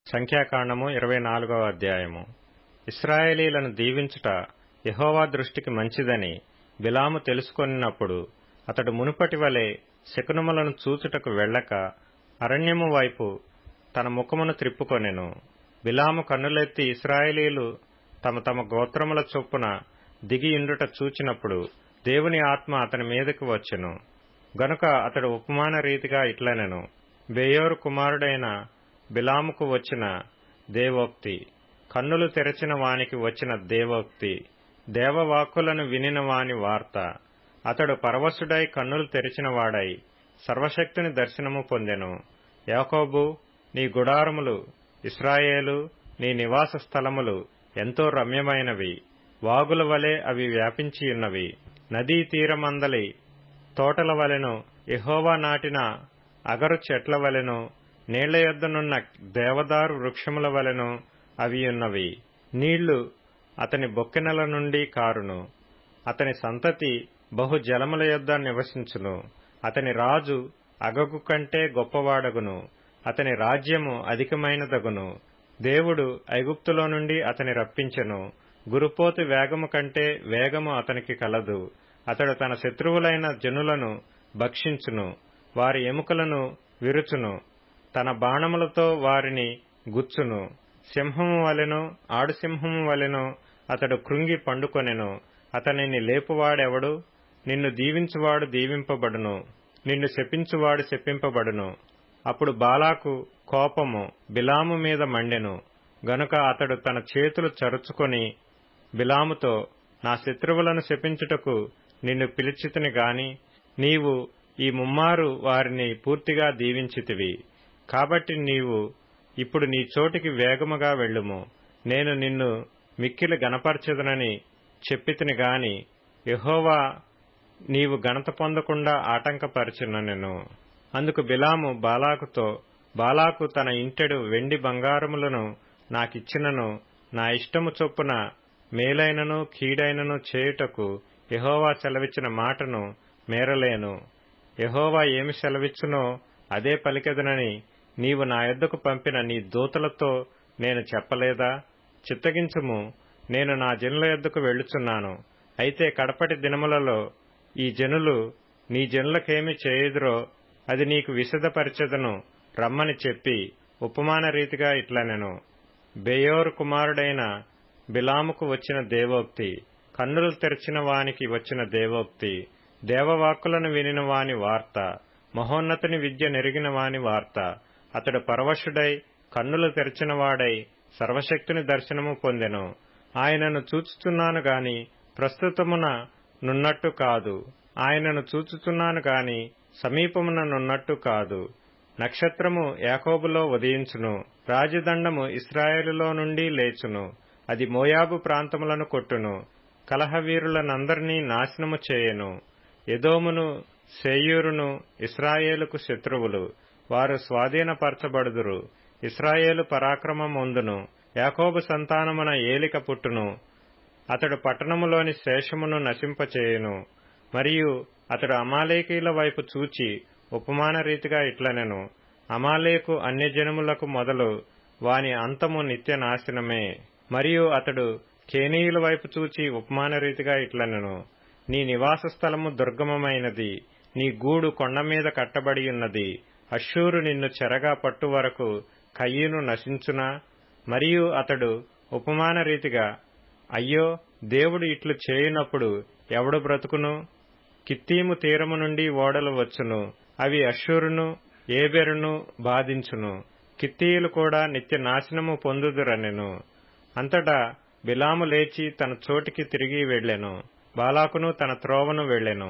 సంఖ్యాకాండము 24వ అధ్యాయము. ఇశ్రాయేలీలను దీవించుట యెహోవా దృష్టికి మంచిదని బిలాము తెలుసుకొనినప్పుడు అతడు మునుపటి వలె శకునములను చూచుటకు వెళ్ళక అరణ్యము వైపు తన ముఖమును త్రిప్పుకొనెను. బిలాము కన్నులెత్తి ఇశ్రాయేలీలు తమ తమ గోత్రముల చొప్పున దిగి ఇండుట చూచినప్పుడు దేవుని ఆత్మ అతని మీదకి వచ్చెను. గనుక అతడు ఉపమాన రీతిగా ఇట్లనెను: బెయోరు కుమారుడైన బిలాముకు వచ్చిన దేవోక్తి, కన్నులు తెరచిన వానికి వచ్చిన దేవోక్తి, దేవవాక్కులను వినిన వాని వార్త. అతడు పరవశుడై కన్నులు తెరిచిన వాడై సర్వశక్తుని దర్శనము పొందెను. యాకోబు, నీ గుడారములు, ఇశ్రాయేలు, నీ నివాస స్థలములు ఎంతో రమ్యమైనవి. వాగుల వలె అవి వ్యాపించియున్నవి. నదీ తీరమందలి తోటల వలెను, యెహోవా నాటిన అగరు చెట్ల వలెను, నీళ్ల యొద్దనున్న దేవదారు వృక్షముల వలెను అవియున్నవి. నీళ్లు అతని బొక్కెనల నుండి కారును. అతని సంతతి బహు జలముల యొద్ద నివసించును. అతని రాజు అగగు కంటే గొప్పవాడగును. అతని రాజ్యము అధికమైనదగును. దేవుడు ఐగుప్తులో నుండి అతని రప్పించెను. గురుపోతు వేగము కంటే వేగము అతనికి కలదు. అతడు తన శత్రువులైన జనులను భక్షించును. వారి ఎముకలను విరుచును. తన బాణములతో వారిని గుచ్చును. సింహము వలెను, ఆడుసింహము వలెను అతడు కృంగి పండుకొనెను. అతనిని లేపువాడెవడు? నిన్ను దీవించువాడు దీవింపబడును, నిన్ను శపించువాడు శపింపబడును. అప్పుడు బాలాకు కోపము బిలాము మీద మండెను. గనుక అతడు తన చేతులు చరుచుకొని బిలాముతో, నా శత్రువులను శపించుటకు నిన్ను పిలిచితిని గాని నీవు ఈ ముమ్మారు వారిని పూర్తిగా దీవించితివి. కాబట్టి నీవు ఇప్పుడు నీ చోటికి వేగముగా వెళ్ళుము. నేను నిన్ను మిక్కిలి గణపరచెదనని చెప్పితిని గాని యెహోవా నీవు ఘనత పొందకుండా ఆటంకపరచుననెను. అందుకు బిలాము బాలాకుతో, బాలాకు తన ఇంటెడు వెండి బంగారములను నాకిచ్చినను నా ఇష్టము చొప్పున మేలైనను కీడైనను చేయుటకు యెహోవా సెలవిచ్చిన మాటను మేరలేను. యెహోవా ఏమి సెలవిచ్చునో అదే పలికెదనని నీవు నా యొద్దకు పంపిన నీ దూతలతో నేను చెప్పలేదా? చిత్తగించుము, నేను నా జనుల యొద్దకు వెళ్ళుచున్నాను. అయితే కడపటి దినములలో ఈ జనులు నీ జనులకేమి చేయుదురో అది నీకు విశదపరచెదను రమ్మని చెప్పి ఉపమాన రీతిగా ఇట్లనెను: బెయోరు కుమారుడైన బిలాముకు వచ్చిన దేవోక్తి, కన్నులు తెరిచిన వానికి వచ్చిన దేవోక్తి, దేవవాక్కులను వినిన వాని వార్త, మహోన్నతుని విద్య నెరిగిన వాని వార్త. అతడు పరవశుడై కన్నులు తెరిచినవాడై సర్వశక్తుని దర్శనము పొందెను. ఆయనను చూచుచున్నాను గాని ప్రస్తుతమున నున్నట్టు కాదు. ఆయనను చూచుచున్నాను గాని సమీపమున నున్నట్టు కాదు. నక్షత్రము యాకోబులో ఉదయించును. రాజదండము ఇశ్రాయేలులో నుండి లేచును. అది మోయాబు ప్రాంతములను కొట్టును. కలహవీరులనందరినీ నాశనము చేయను. ఎదోమును సేయూరును ఇశ్రాయేలుకు శత్రువులు. వారు స్వాధీనపరచబడుదురు. ఇశ్రాయేలు పరాక్రమమొందును. యాకోబు సంతానమున ఏలిక పుట్టును. అతడు పట్టణములోని శేషమును నశింపచేయును. మరియు అతడు అమాలేకీల వైపు చూచి ఉపమాన రీతిగా ఇట్లనెను: అమాలేకు అన్యజనములకు మొదలు, వాని అంతము నిత్య నాశనమే. మరియు అతడు కేనీయుల వైపు చూచి ఉపమాన రీతిగా ఇట్లనెను: నీ నివాస స్థలము దుర్గమమైనది, నీ గూడు కొండమీద కట్టబడియున్నది. అష్షూరు నిన్ను చెరగా పట్టు వరకు కయీను నశించునా? మరియు అతడు ఉపమాన రీతిగా, అయ్యో, దేవుడు ఇట్లు చేయునప్పుడు ఎవడు బ్రతుకును? కిత్తీము తీరము నుండి ఓడలు వచ్చును. అవి అష్షూరును ఏబెరును బాధించును. కిత్తీయులు కూడా నిత్య నాశనము పొందుదురనెను. అంతటా బిలాము లేచి తన చోటికి తిరిగి వెళ్ళెను. బాలాకును తన త్రోవను వెళ్ళెను.